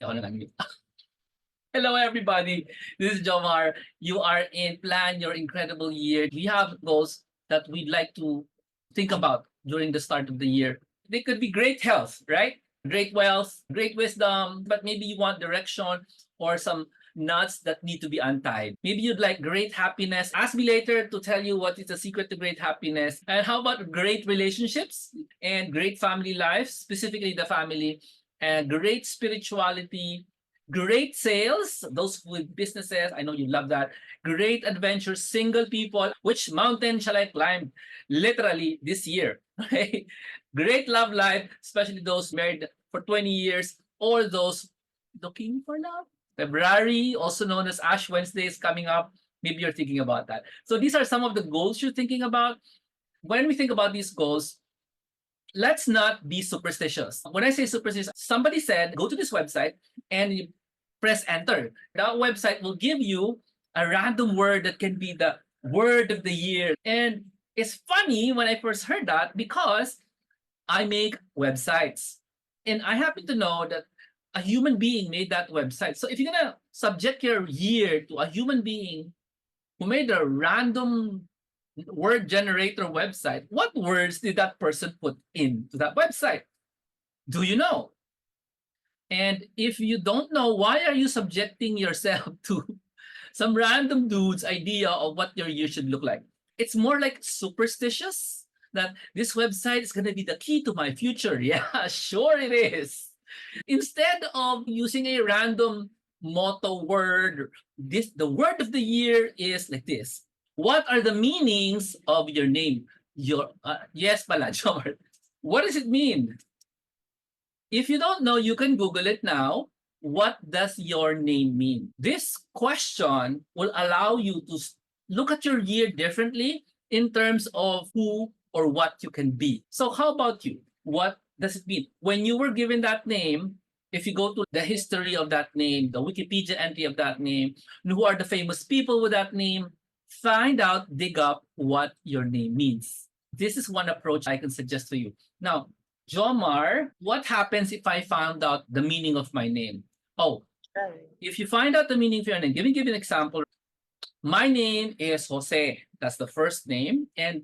Ako na lang. Hello, everybody. This is Jomar. You are in Plan Your Incredible Year. We have goals that we'd like to think about during the start of the year. They could be great health, right? Great wealth, great wisdom, but maybe you want direction or some knots that need to be untied. Maybe you'd like great happiness. Ask me later to tell you what is the secret to great happiness. And how about great relationships and great family life, specifically the family, and great spirituality, great sales, those with businesses, I know you love that. Great adventures, single people. Which mountain shall I climb? Literally this year. Okay? Great love life, especially those married for 20 years or those looking for love. February, also known as Ash Wednesday, is coming up. Maybe you're thinking about that. So these are some of the goals you're thinking about. When we think about these goals, let's not be superstitious. When I say superstitious, somebody said, go to this website and you press enter. That website will give you a random word that can be the word of the year. And it's funny when I first heard that because I make websites. And I happen to know that a human being made that website. So if you're going to subject your year to a human being who made a random word generator website, what words did that person put into that website? Do you know? And if you don't know, why are you subjecting yourself to some random dude's idea of what your year should look like? It's more like superstitious that this website is going to be the key to my future. Yeah, sure it is. Instead of using a random motto word, the word of the year is like this. What are the meanings of your name? Yes, pala, Jomar. What does it mean? If you don't know, you can Google it now. What does your name mean? This question will allow you to look at your year differently in terms of who or what you can be. So how about you? What does it mean? When you were given that name, if you go to the history of that name, the Wikipedia entry of that name, who are the famous people with that name, find out, dig up what your name means. This is one approach I can suggest to you. Now, Jomar, what happens if I found out the meaning of my name? Oh, if you find out the meaning of your name, give me an example. My name is Jose. That's the first name. And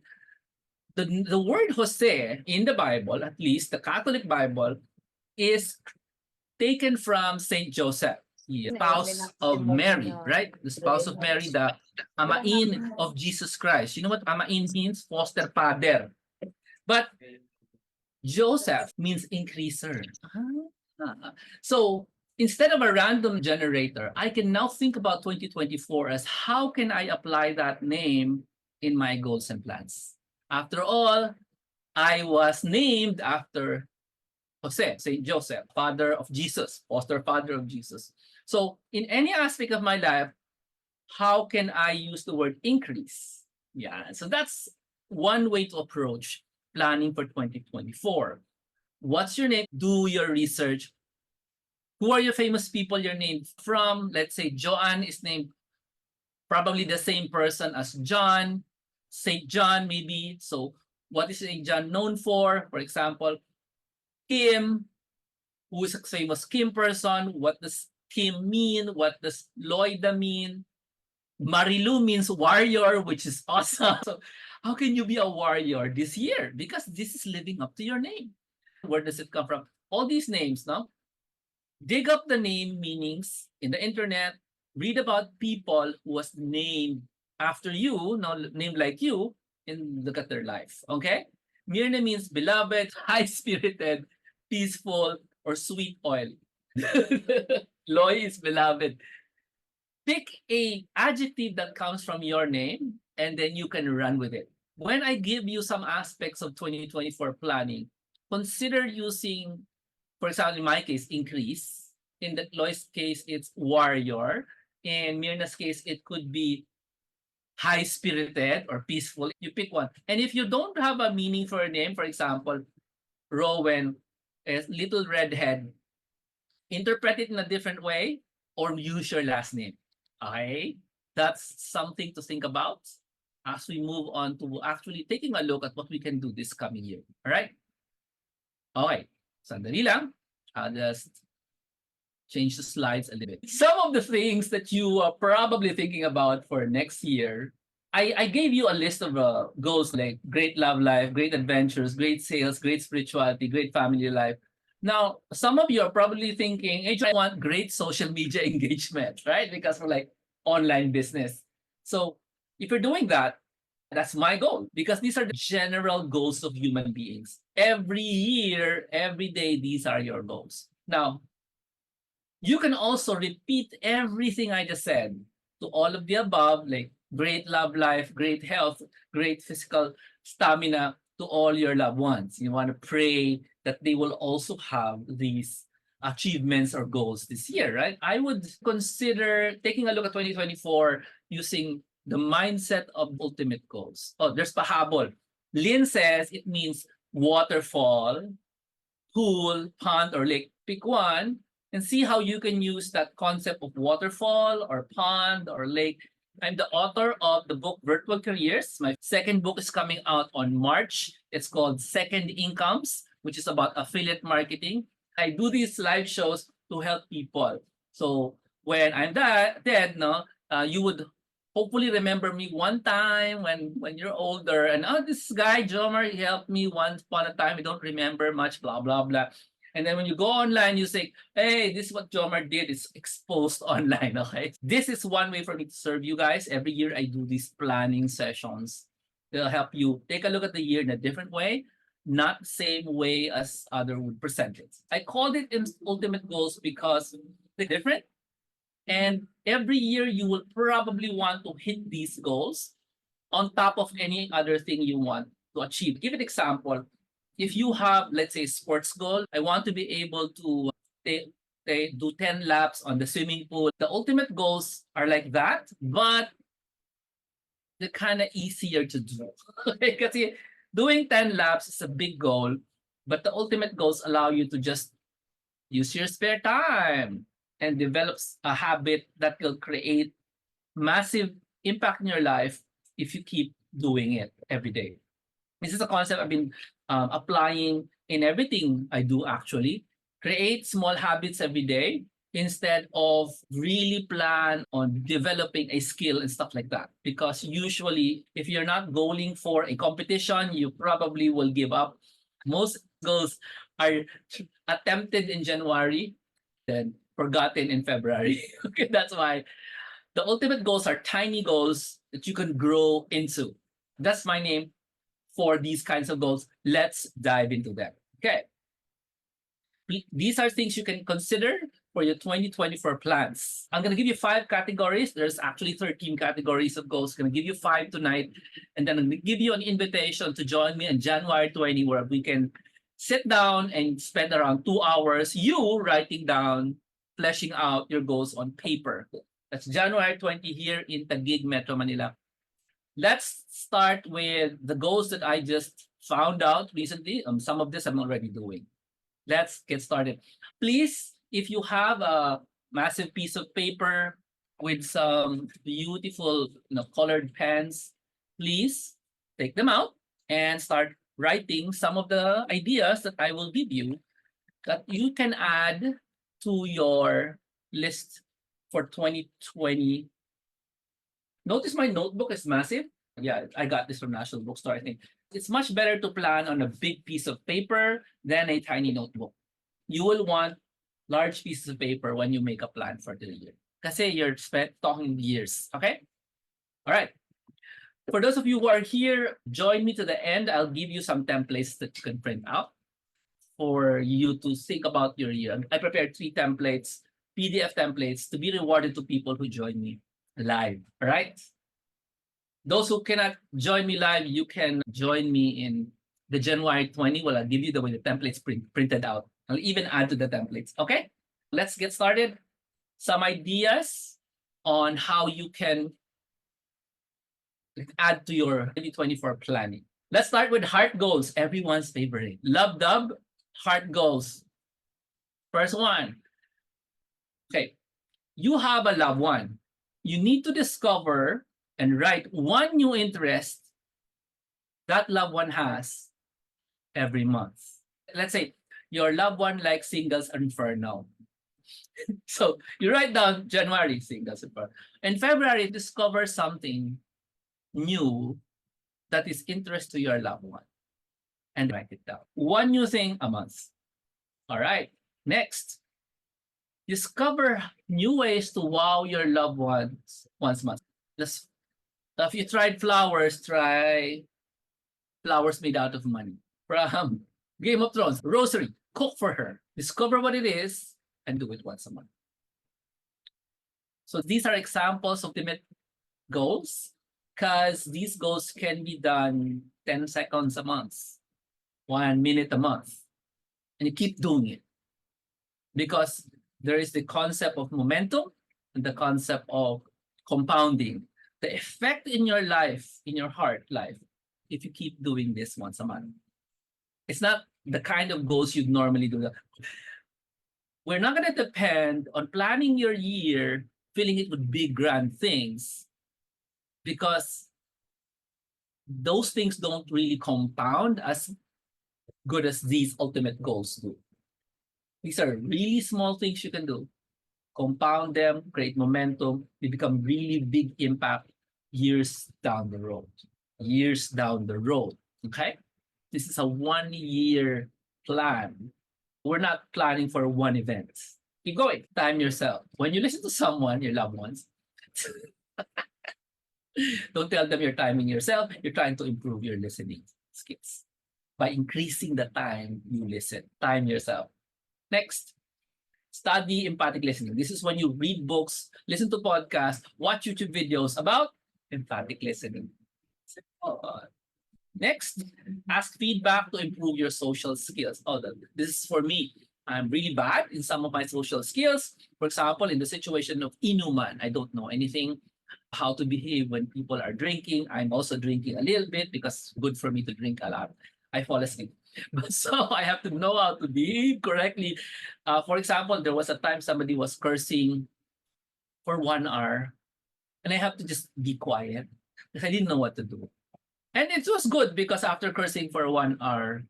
the word Jose in the Bible, at least the Catholic Bible, is taken from Saint Joseph, the spouse of Mary, right? The spouse of Mary, the amain of Jesus Christ. You know what amain means? Foster father. But Joseph means increaser. So instead of a random generator, I can now think about 2024 as how can I apply that name in my goals and plans? After all, I was named after Jose, Saint Joseph, father of Jesus, foster father of Jesus. So in any aspect of my life, how can I use the word increase? Yeah, so that's one way to approach planning for 2024. What's your name? Do your research. Who are your famous people you're named from? Let's say Joanne is named probably the same person as John, Saint John maybe. So what is Saint John known for? For example, Kim, who is a famous Kim person. What does Kim mean? What does Loida mean? Marilu means warrior, which is awesome. So how can you be a warrior this year? Because this is living up to your name. Where does it come from? All these names, no? Dig up the name meanings in the internet. Read about people who was named after you, no, named like you, and look at their life. Okay? Mirna means beloved, high-spirited, peaceful, or sweet oil. Loy is beloved. Pick a adjective that comes from your name, and then you can run with it. When I give you some aspects of 2024 planning, consider using, for example, in my case, increase. In the Loy's case, it's warrior. In Mirna's case, it could be high-spirited or peaceful. You pick one. And if you don't have a meaning for a name, for example, Rowan is little redhead, interpret it in a different way or use your last name. Okay? That's something to think about as we move on to actually taking a look at what we can do this coming year. All right? Okay. Sandali lang. I'll just change the slides a little bit. Some of the things that you are probably thinking about for next year, I gave you a list of goals like great love life, great adventures, great sales, great spirituality, great family life. Now, some of you are probably thinking, hey, I want great social media engagement, right? Because we're like online business. So if you're doing that, that's my goal because these are the general goals of human beings. Every year, every day, these are your goals. Now, you can also repeat everything I just said to all of the above, like great love life, great health, great physical stamina to all your loved ones. You want to pray that they will also have these achievements or goals this year, right? I would consider taking a look at 2024 using the mindset of ultimate goals. Oh, there's pahabol. Lynn says it means waterfall, pool, pond, or lake. Pick one and see how you can use that concept of waterfall or pond or lake. I'm the author of the book Virtual Careers. My second book is coming out on March. It's called Second Incomes, which is about affiliate marketing. I do these live shows to help people. So when I'm dead, no, you would hopefully remember me one time when you're older and this guy Jomar, he helped me once upon a time. I don't remember much, blah blah blah. And then when you go online, you say, hey, this is what Jomar did. It's exposed online, okay? This is one way for me to serve you guys. Every year I do these planning sessions. They'll help you take a look at the year in a different way, not the same way as other would present it. I called it ultimate goals because they're different. And every year you will probably want to hit these goals on top of any other thing you want to achieve. Give an example. If you have, let's say, sports goal, I want to be able to do 10 laps on the swimming pool. The ultimate goals are like that, but they're kind of easier to do. Because doing 10 laps is a big goal, but the ultimate goals allow you to just use your spare time and develop a habit that will create massive impact in your life if you keep doing it every day. This is a concept I've been applying in everything I do actually. Create small habits every day instead of really plan on developing a skill and stuff like that. Because usually, if you're not going for a competition, you probably will give up. Most goals are attempted in January, then forgotten in February. Okay, that's why the ultimate goals are tiny goals that you can grow into. That's my name for these kinds of goals. Let's dive into them. Okay. These are things you can consider for your 2024 plans. I'm going to give you 5 categories. There's actually 13 categories of goals. I'm going to give you 5 tonight. And then I'm going to give you an invitation to join me on January 20, where we can sit down and spend around 2 hours, you writing down, fleshing out your goals on paper. That's January 20 here in Taguig, Metro Manila. Let's start with the goals that I just found out recently. Some of this I'm already doing. Let's get started. Please, if you have a massive piece of paper with some beautiful colored pens, please take them out and start writing some of the ideas that I will give you that you can add to your list for 2020. Notice my notebook is massive. Yeah, I got this from National Bookstore, I think. It's much better to plan on a big piece of paper than a tiny notebook. You will want large pieces of paper when you make a plan for the year. Kasi you're talking years, okay? All right. For those of you who are here, join me to the end. I'll give you some templates that you can print out for you to think about your year. I prepared 3 templates, PDF templates, to be rewarded to people who join me live, all right? Those who cannot join me live, you can join me in the January 20. Well, I'll give you the way the templates printed out. I'll even add to the templates, okay? Let's get started. Some ideas on how you can add to your 2024 planning. Let's start with heart goals, everyone's favorite. Love dub, heart goals. First one. Okay, you have a loved one. You need to discover and write one new interest that loved one has every month. Let's say your loved one likes Singles Inferno. So you write down January, seeing that's important. In February, discover something new that is interest to your loved one and write it down. One new thing a month. All right. Next, discover new ways to wow your loved ones once a month. If you tried flowers, try flowers made out of money. From Game of Thrones, rosary, cook for her. Discover what it is and do it once a month. So these are examples of ultimate goals because these goals can be done 10 seconds a month, 1 minute a month, and you keep doing it because there is the concept of momentum and the concept of compounding. The effect in your life, in your heart life, if you keep doing this once a month. It's not the kind of goals you'd normally do. We're not going to depend on planning your year, filling it with big grand things, because those things don't really compound as good as these ultimate goals do. These are really small things you can do. Compound them, create momentum, they become really big impact years down the road. Years down the road. Okay? This is a 1 year plan. We're not planning for one event. Keep going. Time yourself. When you listen to someone, your loved ones, don't tell them you're timing yourself. You're trying to improve your listening skills by increasing the time you listen. Time yourself. Next, study empathic listening. This is when you read books, listen to podcasts, watch YouTube videos about empathic listening. Next, ask feedback to improve your social skills. Oh, this is for me. I'm really bad in some of my social skills. For example, in the situation of inuman, I don't know anything how to behave when people are drinking. I'm also drinking a little bit because it's good for me to drink a lot. I fall asleep. So I have to know how to behave correctly. For example, there was a time somebody was cursing for 1 hour, and I have to just be quiet because I didn't know what to do. And it was good because after cursing for 1 hour,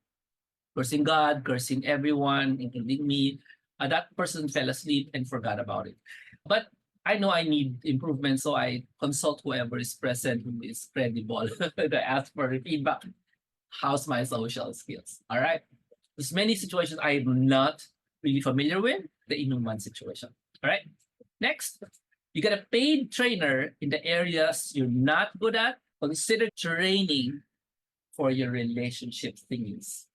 cursing God, cursing everyone, including me, that person fell asleep and forgot about it. But I know I need improvement, so I consult whoever is present who is credible. I ask for feedback. How's my social skills? All right. There's many situations I'm not really familiar with, the inuman situation. All right. Next, you get a paid trainer in the areas you're not good at. Consider training for your relationship thingies.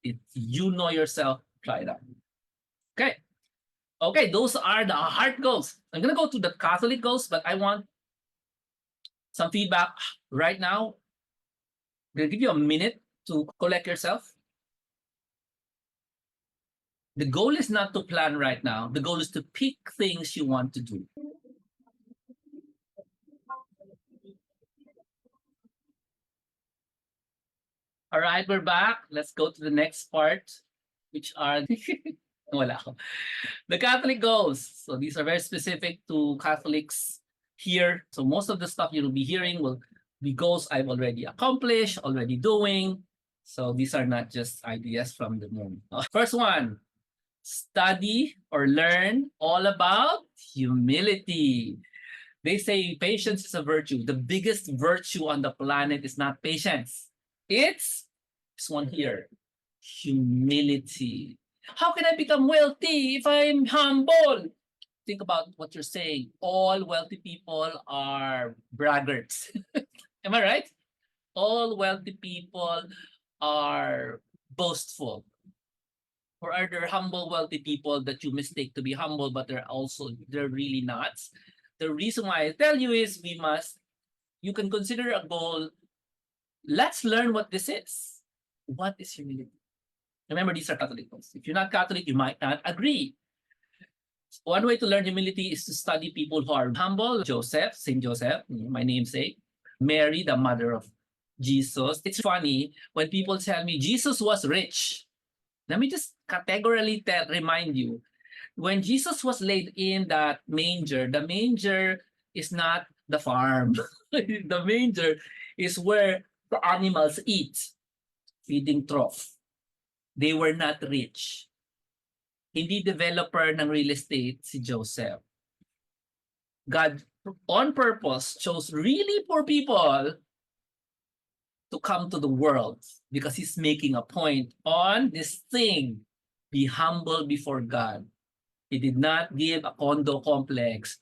If you know yourself, try it out. Okay. Okay, those are the heart goals. I'm going to go to the Catholic goals, but I want some feedback right now. I'm going to give you a minute to collect yourself. The goal is not to plan right now. The goal is to pick things you want to do. All right, we're back. Let's go to the next part, which are the Catholic goals. So these are very specific to Catholics here. So most of the stuff you'll be hearing will be goals I've already accomplished, already doing. So these are not just ideas from the moon. First one, study or learn all about humility. They say patience is a virtue. The biggest virtue on the planet is not patience. It's this one here, humility. How can I become wealthy if I'm humble? Think about what you're saying. All wealthy people are braggarts. Am I right? All wealthy people are boastful. Or are there humble, wealthy people that you mistake to be humble, but they're really not? The reason why I tell you is you can consider a goal. Let's learn what this is. What is humility? Remember, these are Catholic goals. If you're not Catholic, you might not agree. One way to learn humility is to study people who are humble. Joseph, Saint Joseph, my namesake. Mary, the mother of Jesus. It's funny when people tell me Jesus was rich. Let me just categorically remind you, when Jesus was laid in that manger, the manger is not the farm. The manger is where the animals eat, feeding trough. They were not rich. Hindi developer ng real estate si Joseph. God, on purpose, chose really poor people to come to the world because he's making a point on this thing. Be humble before God. He did not give a condo complex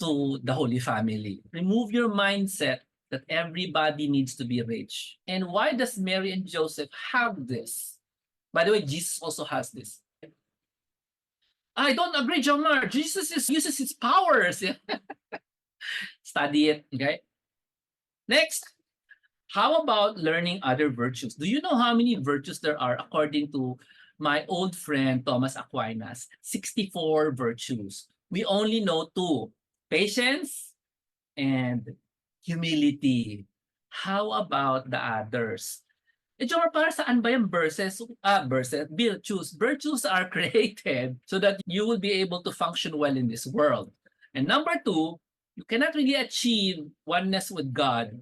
to the Holy Family. Remove your mindset that everybody needs to be rich. And why does Mary and Joseph have this? By the way, Jesus also has this. I don't agree, Jomar. Jesus uses his powers. Study it, okay? Next, how about learning other virtues? Do you know how many virtues there are according to my old friend Thomas Aquinas? 64 virtues. We only know two, patience and humility. How about the others? Jomar, para saan ba yung verses? Virtues. Virtues are created so that you will be able to function well in this world. And number two, you cannot really achieve oneness with God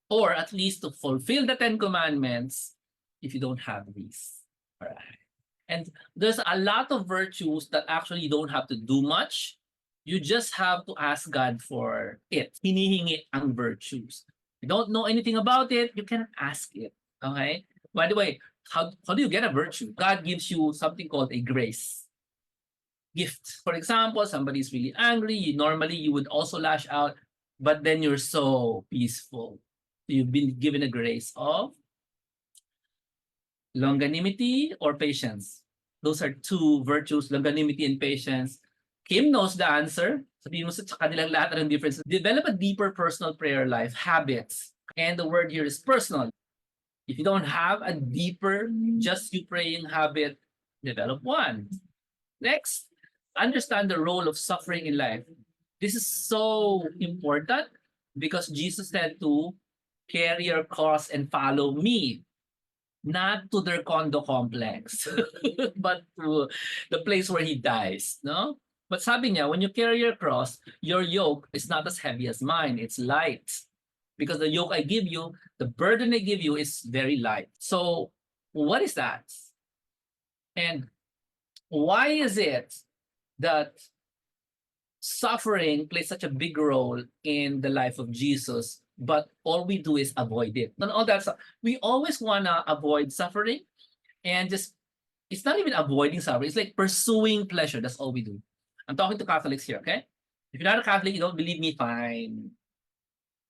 or at least to fulfill the 10 Commandments if you don't have these. All right. And there's a lot of virtues that actually you don't have to do much. You just have to ask God for it. Hinihingi ang virtues. You don't know anything about it, you can ask it. Okay? By the way, how do you get a virtue? God gives you something called a grace gift. For example, somebody is really angry. Normally, you would also lash out, but then you're so peaceful. You've been given a grace of longanimity or patience. Those are two virtues, longanimity and patience. Kim knows the answer. Sabihin mo sa kanilang lahat ng difference. Develop a deeper personal prayer life, habits. And the word here is personal. If you don't have a deeper, just you praying habit, develop one. Next, understand the role of suffering in life. This is so important because Jesus said to carry your cross and follow me, not to their condo complex, but to the place where he dies. No? But sabi niya, when you carry your cross, your yoke is not as heavy as mine. It's light. Because the yoke I give you, the burden I give you is very light. So what is that? And why is it that suffering plays such a big role in the life of Jesus, but all we do is avoid it? And all that stuff. We always want to avoid suffering and just, it's not even avoiding suffering. It's like pursuing pleasure. That's all we do. I'm talking to Catholics here, okay? If you're not a Catholic, you don't believe me, fine.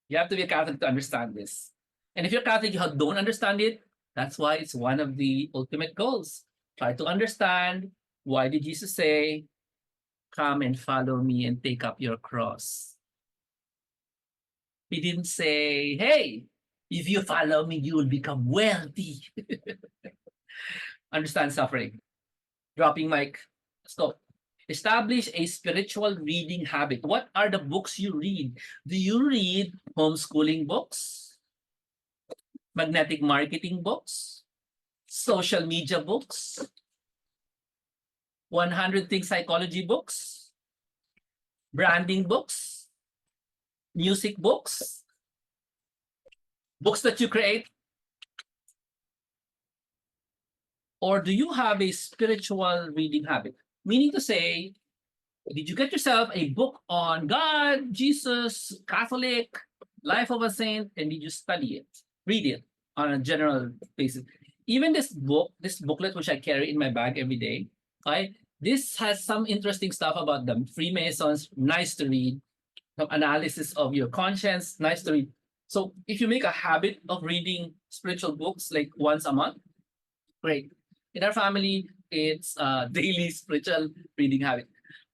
You have to be a Catholic to understand this. And if you're Catholic, you don't understand it, that's why it's one of the ultimate goals. Try to understand, why did Jesus say, come and follow me and take up your cross? He didn't say, hey, if you follow me, you will become wealthy. Understand suffering. Dropping mic. Let's go. Establish a spiritual reading habit. What are the books you read? Do you read homeschooling books? Magnetic marketing books? Social media books? 100 Things Psychology books? Branding books? Music books? Books that you create? Or do you have a spiritual reading habit? Meaning to say, did you get yourself a book on God, Jesus, Catholic, life of a saint, and did you study it, read it on a general basis? Even this booklet, which I carry in my bag every day, okay, this has some interesting stuff about the Freemasons, nice to read, some analysis of your conscience, nice to read. So if you make a habit of reading spiritual books like once a month, great. In our family, it's a daily spiritual reading habit.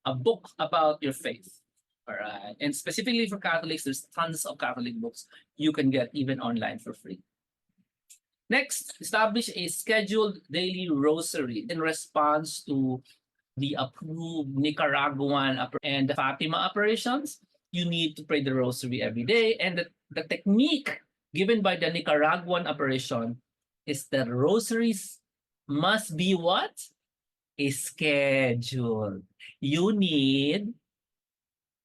A book about your faith. All right. And specifically for Catholics, there's tons of Catholic books you can get even online for free. Next, establish a scheduled daily rosary in response to the approved Nicaraguan and the Fatima operations. You need to pray the rosary every day. And the technique given by the Nicaraguan operation is the rosaries must be what? A schedule. You need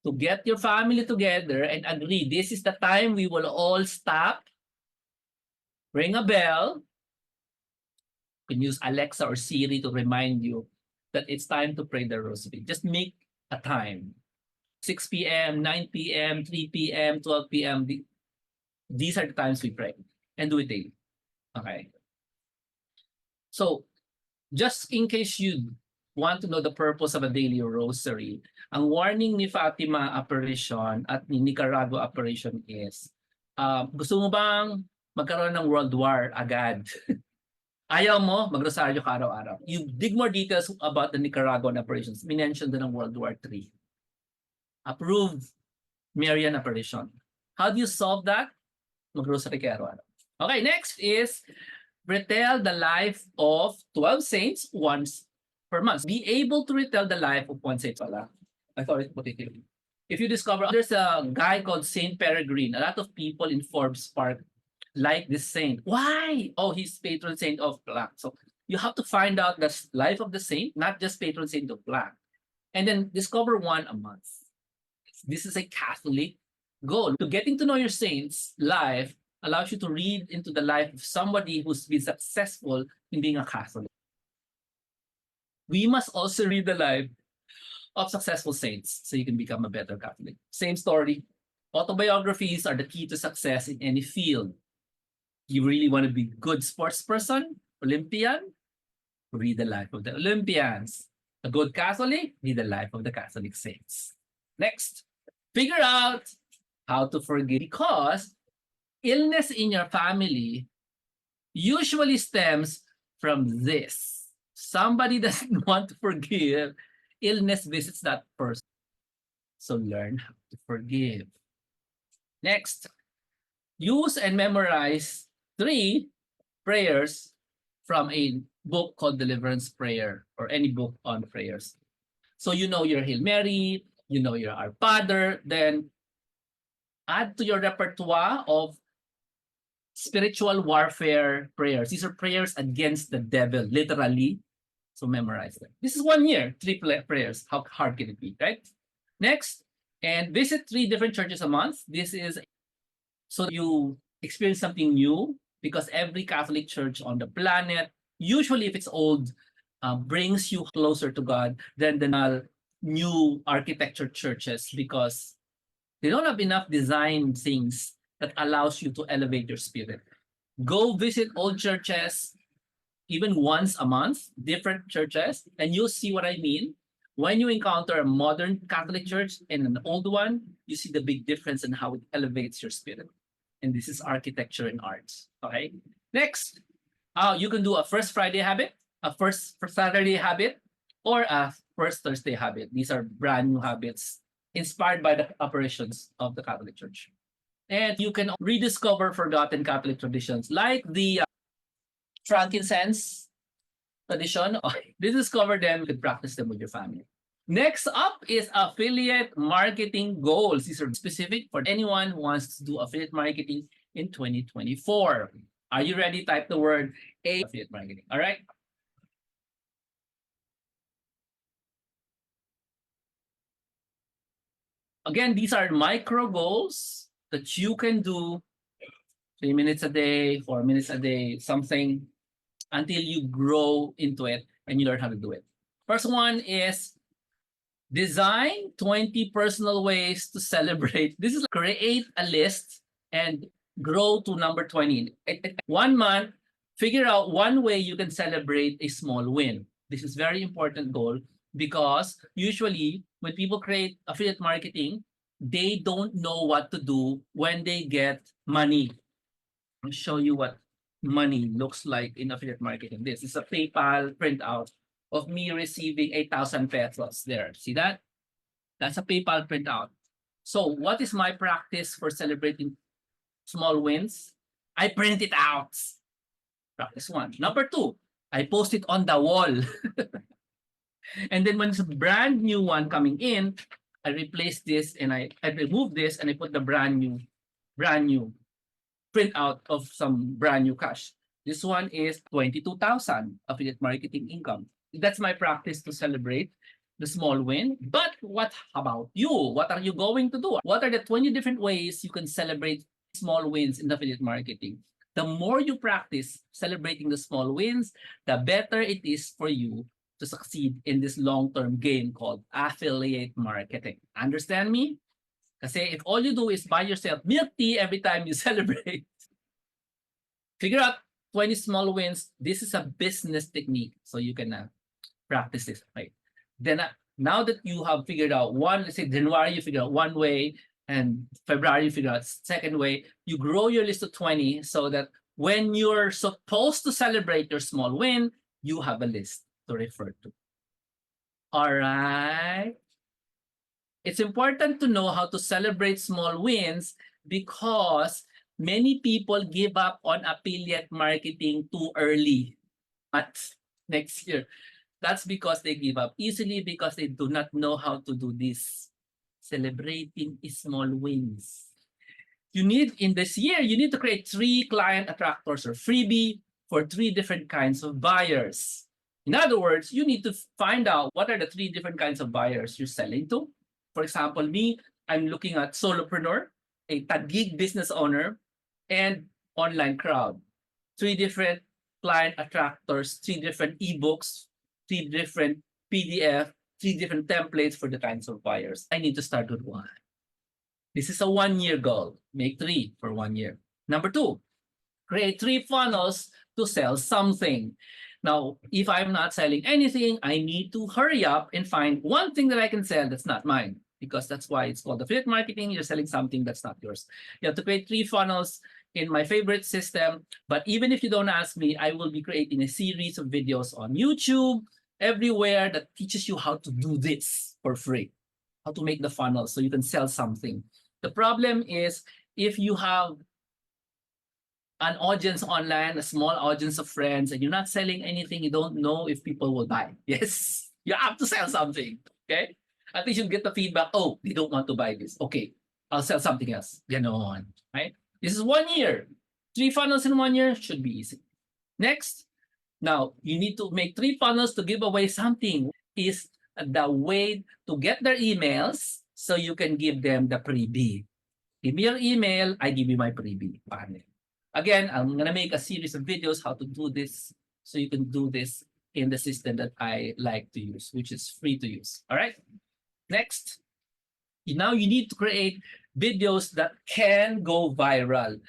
to get your family together and agree, this is the time we will all stop, ring a bell. You can use Alexa or Siri to remind you. that it's time to pray the rosary. Just make a time. 6 p.m., 9 p.m., 3 p.m., 12 p.m. These are the times we pray and do it daily. Okay. So, just in case you want to know the purpose of a daily rosary, ang warning ni Fatima apparition at ni Nicaragua apparition is, gusto mo bang magkaroon ng world war agad? Ayaw mo, magrosaryo ka araw-araw. You dig more details about the Nicaraguan apparitions. Minention doon ng World War III. Approved Marian apparition. How do you solve that? Magrosary ka araw-araw. Okay, next is retell the life of 12 saints once per month. Be able to retell the life of one saint pala. I thought it put it here. If you discover there's a guy called Saint Peregrine, a lot of people in Forbes Park like this saint. Why? Oh, he's patron saint of black. So you have to find out the life of the saint, not just patron saint of black. And then discover one a month. This is a Catholic goal. To getting to know your saint's life allows you to read into the life of somebody who's been successful in being a Catholic. We must also read the life of successful saints so you can become a better Catholic. Same story. Autobiographies are the key to success in any field. You really want to be a good sports person, Olympian? Read the life of the Olympians. A good Catholic? Read the life of the Catholic saints. Next, figure out how to forgive, because illness in your family usually stems from this. Somebody doesn't want to forgive, illness visits that person. So learn how to forgive. Next, use and memorize 3 prayers from a book called Deliverance Prayer or any book on prayers. So you know your Hail Mary, you know your Our Father, then add to your repertoire of spiritual warfare prayers. These are prayers against the devil, literally. So memorize them. This is 1 year, 3 prayers. How hard can it be, right? Next, and visit 3 different churches a month. This is so you experience something new, because every Catholic church on the planet, usually if it's old, brings you closer to God than the new architecture churches, because they don't have enough design things that allows you to elevate your spirit. Go visit old churches, even once a month, different churches, and you'll see what I mean. When you encounter a modern Catholic church and an old one, you see the big difference in how it elevates your spirit. And this is architecture and arts. Okay. Next, you can do a first Friday habit, a first Saturday habit, or a first Thursday habit. These are brand new habits inspired by the apparitions of the Catholic Church. And you can rediscover forgotten Catholic traditions like the frankincense tradition. Rediscover them, you can practice them with your family. Next up is affiliate marketing goals. These are specific for anyone who wants to do affiliate marketing in 2024. Are you ready? Type the word affiliate marketing. All right. Again, these are micro goals that you can do 3 minutes a day, 4 minutes a day, something until you grow into it and you learn how to do it. First one is design 20 personal ways to celebrate. This is create a list and grow to number 20. 1 month, figure out one way you can celebrate a small win. This is very important goal, because usually when people create affiliate marketing, they don't know what to do when they get money. I'll show you what money looks like in affiliate marketing. This is a PayPal printout of me receiving 8,000 pesos there. See that? That's a PayPal printout. So what is my practice for celebrating small wins? I print it out. Practice 1. Number 2, I post it on the wall. And then when it's a brand new one coming in, I replace this and I remove this and I put the brand new printout of some brand new cash. This one is 22,000 affiliate marketing income. That's my practice to celebrate the small win. But what about you? What are you going to do? What are the 20 different ways you can celebrate small wins in affiliate marketing? The more you practice celebrating the small wins, the better it is for you to succeed in this long-term game called affiliate marketing. Understand me? Kasi if all you do is buy yourself milk tea every time you celebrate, figure out 20 small wins. This is a business technique, so you can practice this. Right? Then now that you have figured out one, let's say January you figure out one way, and February you figure out second way, you grow your list to 20 so that when you're supposed to celebrate your small win, you have a list to refer to. All right. It's important to know how to celebrate small wins because many people give up on affiliate marketing too early at next year. That's because they give up easily because they do not know how to do this. Celebrating small wins. You need, in this year, you need to create 3 client attractors or freebie for 3 different kinds of buyers. In other words, you need to find out what are the 3 different kinds of buyers you're selling to. For example, me, I'm looking at solopreneur, a gig business owner, and online crowd. 3 different client attractors, 3 different ebooks, 3 different PDF, 3 different templates for the kinds of buyers. I need to start with 1. This is a 1-year goal. Make 3 for 1 year. Number 2, create 3 funnels to sell something. Now, if I'm not selling anything, I need to hurry up and find one thing that I can sell that's not mine, because that's why it's called affiliate marketing. You're selling something that's not yours. You have to create 3 funnels in my favorite system. But even if you don't ask me, I will be creating a series of videos on YouTube, everywhere, that teaches you how to do this for free, how to make the funnel so you can sell something. The problem is if you have an audience online, a small audience of friends, and you're not selling anything, you don't know if people will buy. Yes, you have to sell something, okay? At least you get the feedback, oh, they don't want to buy this. Okay, I'll sell something else. Ganon, right? This is 1 year. 3 funnels in 1 year should be easy. Next, now you need to make 3 funnels to give away something. Is the way to get their emails so you can give them the freebie. Give me your email, I give you my freebie. Again, I'm going to make a series of videos how to do this so you can do this in the system that I like to use, which is free to use. All right. Next, now you need to create videos that can go viral.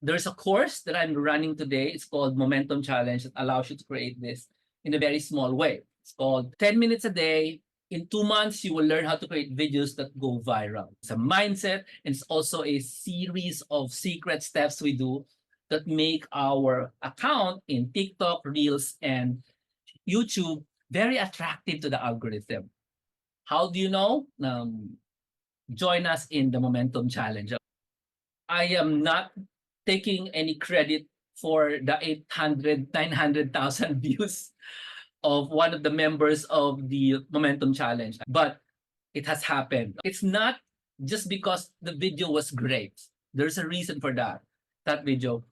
There's a course that I'm running today. It's called Momentum Challenge that allows you to create this in a very small way. It's called 10 minutes a day. In 2 months, you will learn how to create videos that go viral. It's a mindset, and it's also a series of secret steps we do that make our account in TikTok, Reels, and YouTube very attractive to the algorithm. How do you know? Join us in the Momentum Challenge. I am not taking any credit for the 800, 900,000 views of one of the members of the Momentum Challenge, but it has happened. It's not just because the video was great. There's a reason for that video.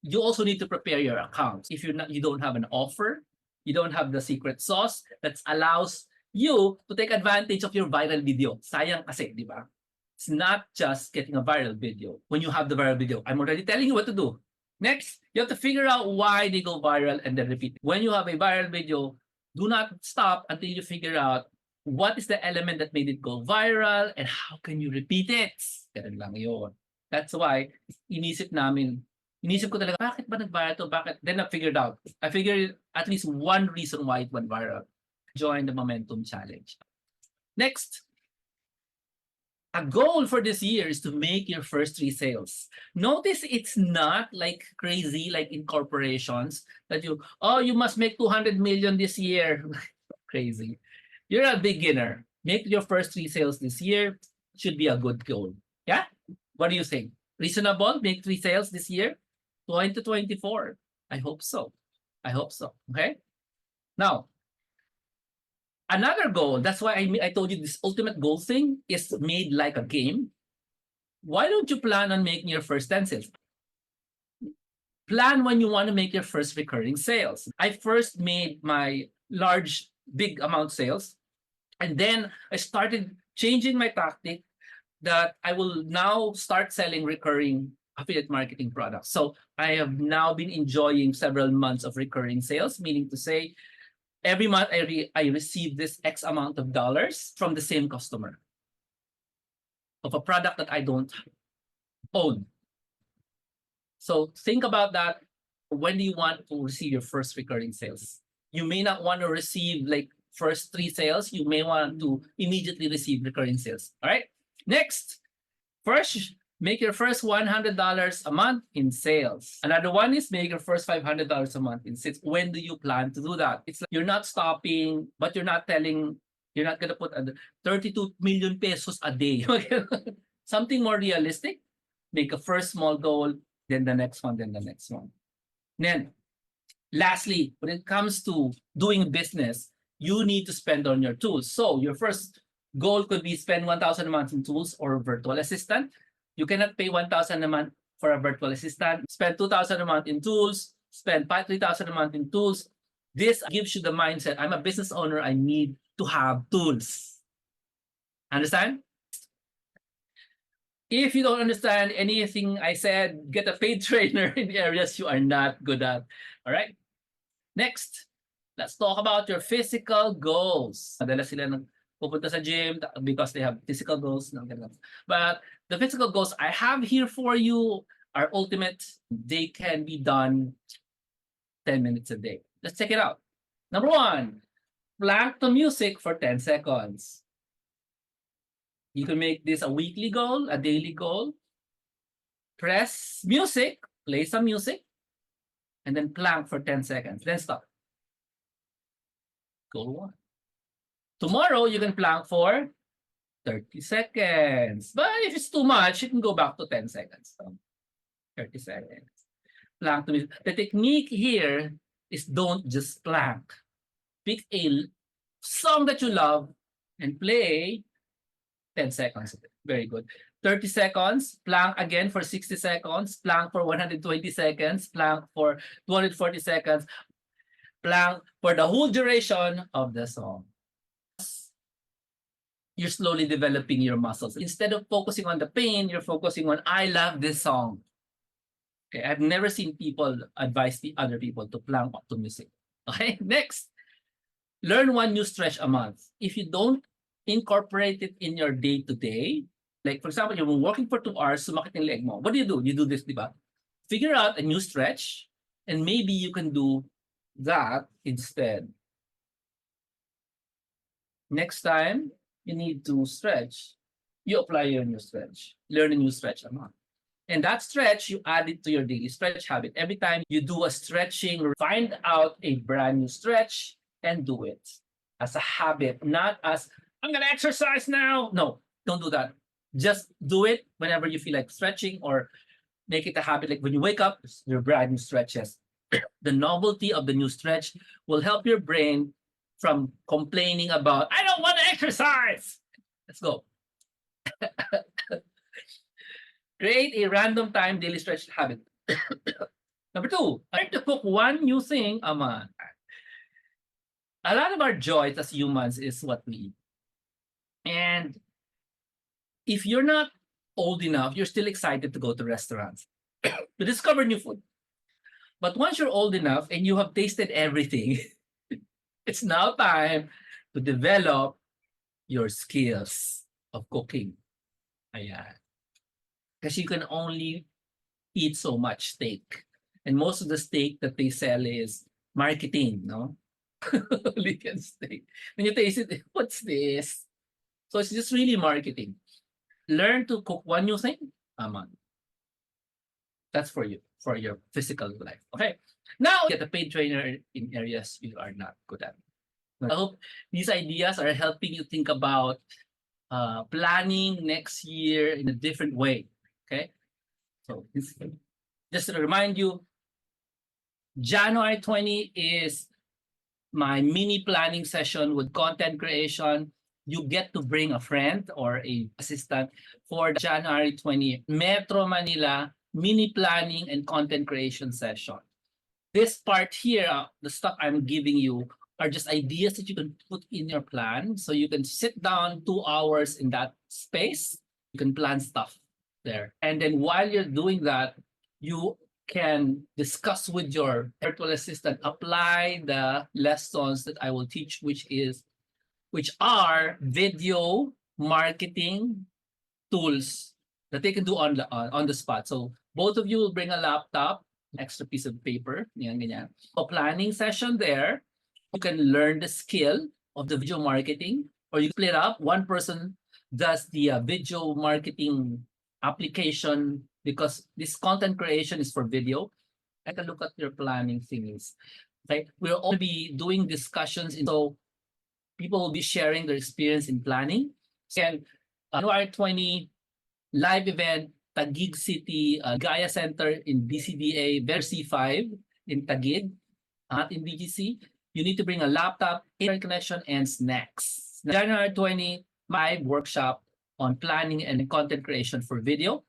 You also need to prepare your account. If you don't have an offer, you don't have the secret sauce that allows you to take advantage of your viral video. Sayang kasi, di ba? It's not just getting a viral video. When you have the viral video, I'm already telling you what to do. Next, you have to figure out why they go viral and then repeat. When you have a viral video, do not stop until you figure out what is the element that made it go viral and how can you repeat it. Ganun lang yun. That's why inisip ko talaga, bakit ba nag-viral to? Bakit? Then I figured at least one reason why it went viral. Join the Momentum Challenge. Next, a goal for this year is to make your first 3 sales. Notice it's not like crazy, like in corporations, that you must make 200 million this year. Crazy. You're a beginner. Make your first 3 sales this year. Should be a good goal. Yeah? What do you think? Reasonable? Make 3 sales this year? 2024. I hope so. Okay? Now, another goal, that's why I told you this ultimate goal thing is made like a game. Why don't you plan on making your first 10 sales? Plan when you want to make your first recurring sales. I first made my big amount sales, and then I started changing my tactic that I will now start selling recurring affiliate marketing products. So I have now been enjoying several months of recurring sales, meaning to say, every month I receive this X amount of dollars from the same customer of a product that I don't own. So think about that. When do you want to receive your first recurring sales? You may not want to receive like first 3 sales. You may want to immediately receive recurring sales. All right. Next, first, make your first $100 a month in sales. Another one is make your first $500 a month in sales. When do you plan to do that? It's like you're not stopping, but you're not telling, you're not going to put 32 million pesos a day. Something more realistic. Make a first small goal, then the next one, then the next one. Then, lastly, when it comes to doing business, you need to spend on your tools. So your first goal could be spend 1,000 a month in tools or virtual assistant. You cannot pay 1,000 a month for a virtual assistant. Spend 2,000 a month in tools. Spend 3,000 a month in tools. This gives you the mindset, I'm a business owner, I need to have tools. Understand? If you don't understand anything I said, get a paid trainer in areas you are not good at. All right? Next, let's talk about your physical goals. Madalas sila pupunta sa gym because they have physical goals. But the physical goals I have here for you are ultimate. They can be done 10 minutes a day. Let's check it out. Number 1, plank to music for 10 seconds. You can make this a weekly goal, a daily goal. Press music, play some music, and then plank for 10 seconds. Then stop. Goal 1. Tomorrow, you can plank for 30 seconds. But if it's too much, you can go back to 10 seconds. So 30 seconds. Plank to music. The technique here is don't just plank. Pick a song that you love and play 10 seconds. Very good. 30 seconds, plank again for 60 seconds, plank for 120 seconds, plank for 240 seconds, plank for the whole duration of the song. You're slowly developing your muscles. Instead of focusing on the pain, you're focusing on, I love this song. Okay, I've never seen people advise the other people to plank to music. Okay, next. Learn 1 new stretch a month. If you don't incorporate it in your day-to-day, like for example, you're working for 2 hours, sumakit yung leg mo. What do? You do this, di ba? Figure out a new stretch, and maybe you can do that instead. Next time you need to stretch, you apply your new stretch. Learn a new stretch a month. And that stretch, you add it to your daily stretch habit. Every time you do a stretching, find out a brand new stretch and do it as a habit, not as, I'm going to exercise now. No, don't do that. Just do it whenever you feel like stretching, or make it a habit. Like when you wake up, your brand new stretches. The novelty of the new stretch will help your brain from complaining about, I don't want to exercise. Let's go. Create a random time daily stretch habit. Number 2, learn to cook 1 new thing a month. A lot of our joys as humans is what we eat. And if you're not old enough, you're still excited to go to restaurants to discover new food. But once you're old enough and you have tasted everything, it's now time to develop your skills of cooking. Ayan. Because you can only eat so much steak. And most of the steak that they sell is marketing, no? Vegan steak. When you taste it, what's this? So it's just really marketing. Learn to cook 1 new thing a month. That's for you, for your physical life. Okay. Now, get a paid trainer in areas you are not good at. I hope these ideas are helping you think about planning next year in a different way. Okay. So just to remind you, January 20 is my mini planning session with content creation. You get to bring a friend or a assistant for the January 20 Metro Manila mini planning and content creation session. This part here, the stuff I'm giving you, are just ideas that you can put in your plan. So you can sit down 2 hours in that space. You can plan stuff there. And then while you're doing that, you can discuss with your virtual assistant, apply the lessons that I will teach, which are video marketing tools that they can do on the spot. So both of you will bring a laptop, extra piece of paper, yan, ganyan. A planning session there. You can learn the skill of the video marketing, or you split up. One person does the video marketing application because this content creation is for video. Take a look at your planning thingies. Okay, we'll all be doing discussions, so people will be sharing their experience in planning. And January 20 live event, Taguig City, Gaya Center in BCDA, Versi 5 in Taguig, not in BGC. You need to bring a laptop, internet connection, and snacks. January 20, my workshop on planning and content creation for video.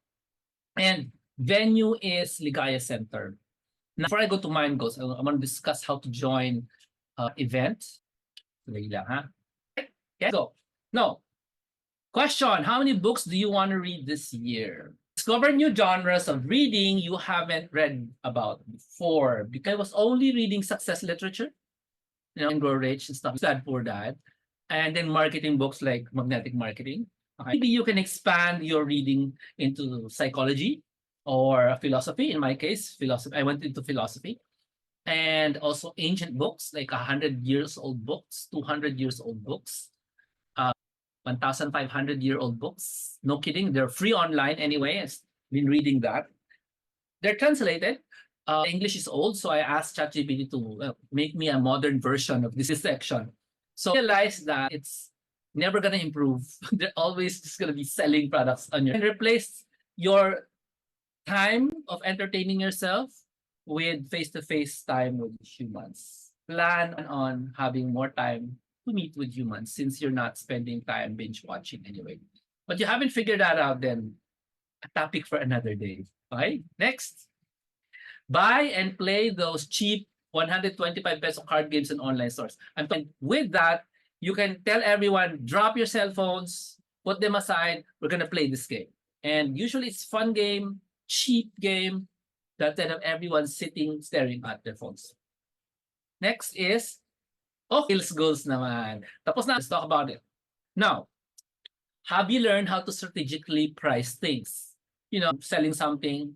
And venue is Ligaya Center. Now, before I go to mine goals, I'm going to discuss how to join event. Lang, ha? Okay, go. No. Question, how many books do you want to read this year? Discover new genres of reading you haven't read about before. Because I was only reading success literature, and Grow Rich and stuff, Sad Poor Dad, and then marketing books like Magnetic Marketing. Okay. Maybe you can expand your reading into psychology or philosophy. In my case, philosophy. I went into philosophy. And also ancient books, like 100 years old books, 200 years old books, 1,500-year-old books. No kidding, they're free online anyway. I've been reading that. They're translated. English is old, so I asked ChatGPT to make me a modern version of this section. So I realized that it's never going to improve. They're always just going to be selling products on your, and replace your time of entertaining yourself with face-to-face time with humans. Plan on having more time to meet with humans since you're not spending time binge watching anyway. But you haven't figured that out, then a topic for another day. Okay, next. Buy and play those cheap 125 peso card games in online stores. And with that, you can tell everyone, drop your cell phones, put them aside, we're gonna play this game. And usually it's fun game, cheap game, that instead of everyone sitting staring at their phones. Next is sales goals naman. Tapos na, let's talk about it. Now, have you learned how to strategically price things? You know, selling something,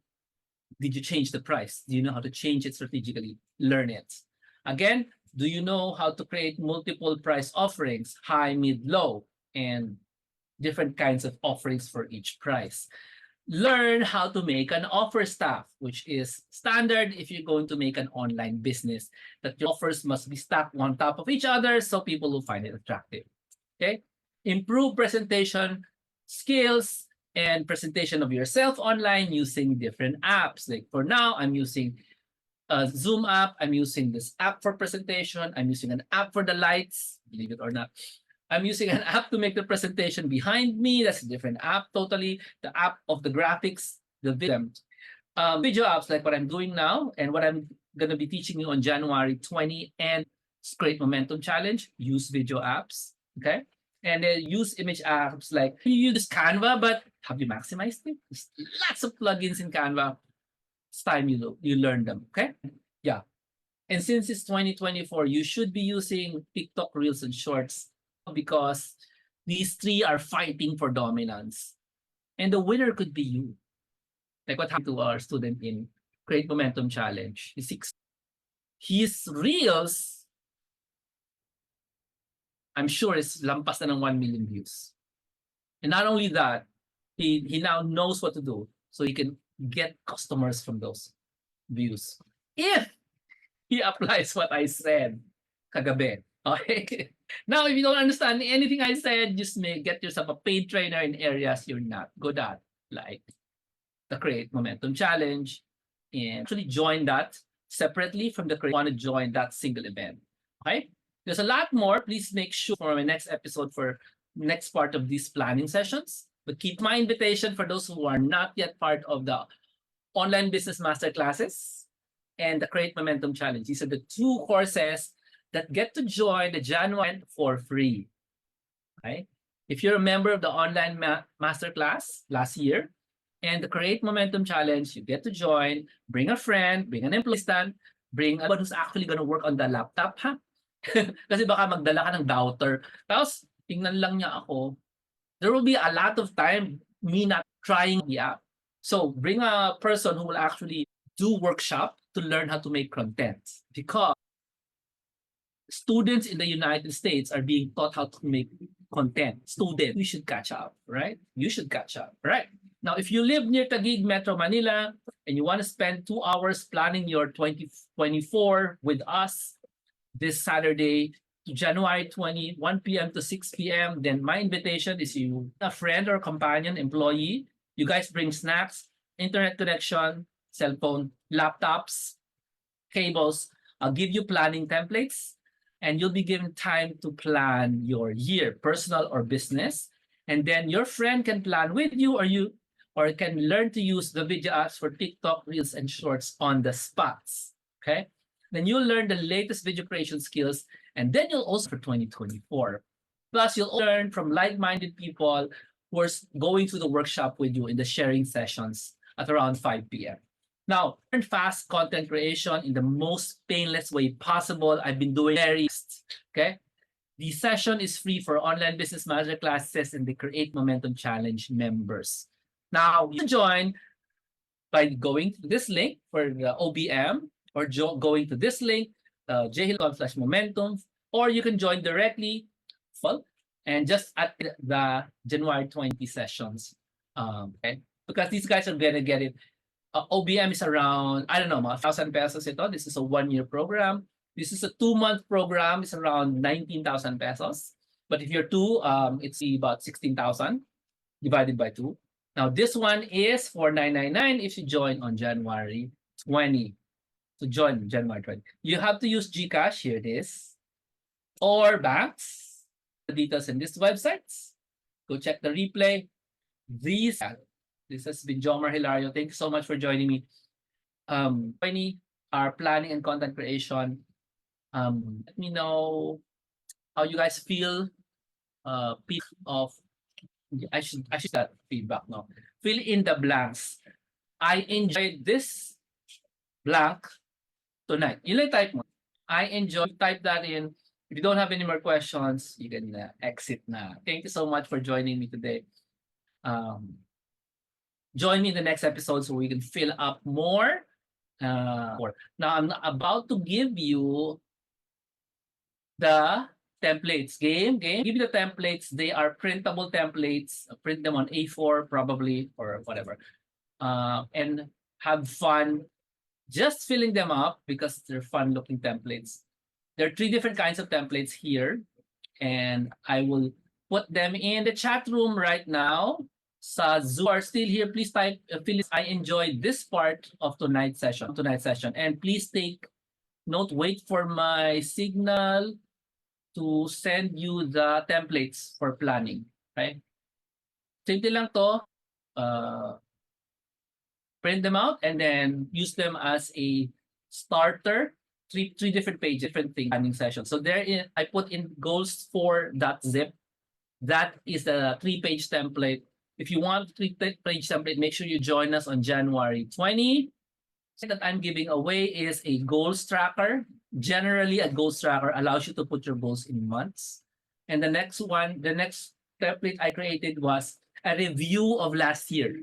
did you change the price? Do you know how to change it strategically? Learn it. Again, do you know how to create multiple price offerings, high, mid, low, and different kinds of offerings for each price? Learn how to make an offer stack, which is standard if you're going to make an online business, that your offers must be stacked on top of each other so people will find it attractive. Okay? Improve presentation skills and presentation of yourself online using different apps. Like for now, I'm using a Zoom app. I'm using this app for presentation. I'm using an app for the lights, believe it or not. I'm using an app to make the presentation behind me. That's a different app totally. The app of the graphics, the video apps like what I'm doing now and what I'm going to be teaching you on January 20 and Create Momentum Challenge. Use video apps, okay? And then use image apps like you use Canva, but have you maximized it? There's lots of plugins in Canva. It's time you learn them, okay? Yeah. And since it's 2024, you should be using TikTok Reels and Shorts because these three are fighting for dominance. And the winner could be you. Like what happened to our student in Create Momentum Challenge. His Reels, I'm sure, is lampas na ng 1 million views. And not only that, he now knows what to do so he can get customers from those views. If he applies what I said kagabi. Okay? Now, if you don't understand anything I said, just get yourself a paid trainer in areas you're not good at, like the Create Momentum Challenge, and actually join that separately from the Create. Want to join that single event. Okay? There's a lot more. Please make sure for my next episode for next part of these planning sessions. But keep my invitation for those who are not yet part of the online business masterclasses and the Create Momentum Challenge. These are the two courses that get to join the January for free. Okay? If you're a member of the online masterclass last year, And the Create Momentum Challenge, you get to join, bring a friend, bring an employee assistant, bring someone who's actually gonna work on the laptop, ha? Kasi baka magdala ka ng doubter. Tapos, tingnan lang niya ako. There will be a lot of time me not trying the app. So, bring a person who will actually do workshop to learn how to make content. Because students in the United States are being taught how to make content. Student, we should catch up, right? You should catch up, right? Now, if you live near Taguig, Metro Manila, and you want to spend 2 hours planning your 2024 with us this Saturday, January 20, 1 p.m. to 6 p.m., then my invitation is you, a friend or companion, employee, you guys bring snacks, internet connection, cell phone, laptops, cables. I'll give you planning templates, and you'll be given time to plan your year, personal or business. And then your friend can plan with you, or can learn to use the video apps for TikTok, Reels, and Shorts on the spots. Okay. Then you'll learn the latest video creation skills, and then you'll also for 2024. Plus, you'll learn from like-minded people who are going through the workshop with you in the sharing sessions at around 5 p.m. Now, learn fast content creation in the most painless way possible. I've been doing very fast, okay? The session is free for online business manager classes and the Create Momentum Challenge members. Now, you can join by going to this link for the OBM, or going to this link, jhill.com/momentum, or you can join directly and just at the January 20 sessions. Okay? Because these guys are going to get it. OBM is around, I don't know, mga 1,000 pesos ito. This is a 1-year program. This is a 2-month program. It's around 19,000 pesos. But if you're two, it's about 16,000 divided by 2. Now, this one is for 999 if you join on January 20. To join January 20. You have to use GCash, here it is, or banks. The details in these websites. Go check the replay. This has been Jomar Hilario. Thank you so much for joining me. 20, our planning and content creation. Let me know how you guys feel. I should that feedback now. Fill in the blanks. I enjoyed this blank tonight. You like type mo. I enjoy. Type that in. If you don't have any more questions, you can exit na. Thank you so much for joining me today. Join me in the next episode so we can fill up more. Now, I'm about to give you the templates. Give you the templates. They are printable templates. Print them on A4 probably, or whatever. And have fun just filling them up because they're fun looking templates. There are 3 different kinds of templates here, and I will put them in the chat room right now. Sa Zoom are still here, please type, Phyllis, I enjoyed this part of tonight's session. And please take note, wait for my signal to send you the templates for planning. Okay? Simple lang to. Print them out and then use them as a starter. Three different pages, different thing planning session. So there I put in goals4.zip. That is the 3-page template. If you want 3-page template, make sure you join us on January 20. That I'm giving away is a goals tracker. Generally, a goals tracker allows you to put your goals in months. And the next template I created was a review of last year.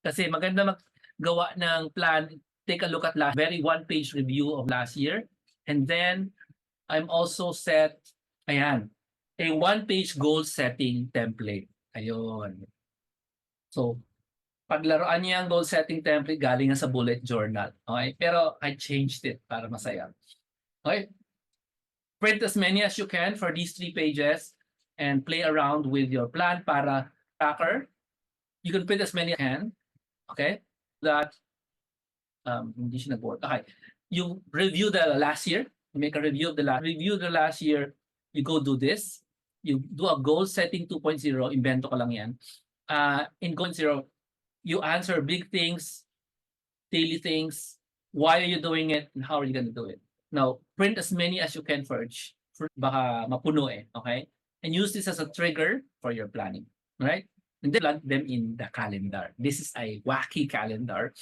Kasi maganda maggawa ng plan, take a look at very 1-page review of last year. And then I'm also set, a 1-page goal setting template. Ayun. So, paglaruan niya ang goal setting template galing sa bullet journal. Okay? Pero I changed it para masaya. Okay? Print as many as you can for these 3 pages and play around with your plan para tracker. You can print as many as you can. Okay? That hindi siya nag-work. Okay. You review the last year. You make a review of the last year. You go do this. You do a goal setting 2.0. Invento ko lang yan. In goal 0, you answer big things, daily things. Why are you doing it? And how are you going to do it? Now, print as many as you can first. Baka mapuno eh. Okay? And use this as a trigger for your planning. Right? and then plug them in the calendar. This is a wacky calendar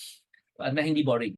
na hindi boring.